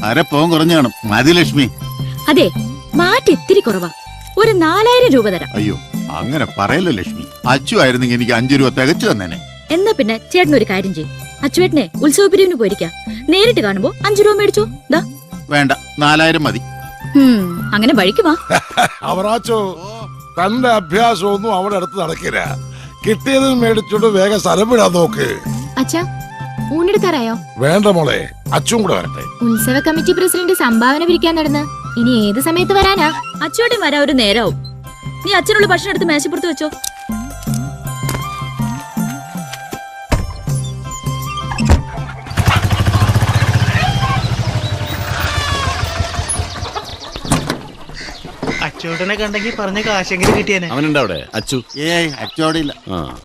അരപ്പവും കുറഞ്ഞു കാണും. മതി ലക്ഷ്മി. അതെ, മാറ്റി ഇത്തിരി കുറവാ. ഒരു 4000 രൂപ തരാം. അയ്യോ, അങ്ങനെ പറയല്ലോ ലക്ഷ്മി. അച്ചു ആയിരുന്നെങ്കിൽ എനിക്ക് 5 രൂപ തികച്ചു തന്നേനെ. എന്നാ പിന്നെ ചേട്ടൻ ഒരു കാര്യം ചെയ്യും. അച്ചുവേട്ടനെ ഉത്സവ പിരിവിന് പോയിരിക്കാം. നേരിട്ട് കാണുമ്പോ 5 രൂപ മേടിച്ചോ. ദാ വേണ്ട, 4000 മതി. അങ്ങനെ വഴിക്കുവാ. അവറാച്ചോ, തന്റെ അഭ്യാസമൊന്നും അവിടെ അടുത്ത് നടക്കില്ല. കിട്ടിയത് മേടിച്ചോണ്ട് വേഗം സ്ഥലം വിടാൻ നോക്ക്. അച്ഛാ, ഊണെടുക്കാറായോ? വേണ്ട മോളെ, അച്ഛൻ കൂടെ വരട്ടെ. ഉത്സവ കമ്മിറ്റി പ്രസിഡന്റ് സംഭാവന പിരിക്കാൻ നടന്ന് ഇനി ഏത് സമയത്ത് വരാനാ? അച്ചുവേട്ടൻ വരാൻ ഒരു നേരാവും. നീ അച്ഛനുള്ള ഭക്ഷണം എടുത്ത് മേശപ്പുറത്ത് വെച്ചോ. അച്ചോട്ടനെ കണ്ടെങ്കിൽ പറഞ്ഞ കാശെങ്കിലും കിട്ടിയാനെ. അവനുണ്ടോ അവിടെ? അച്ചു അച്ചോടെ ഇല്ല.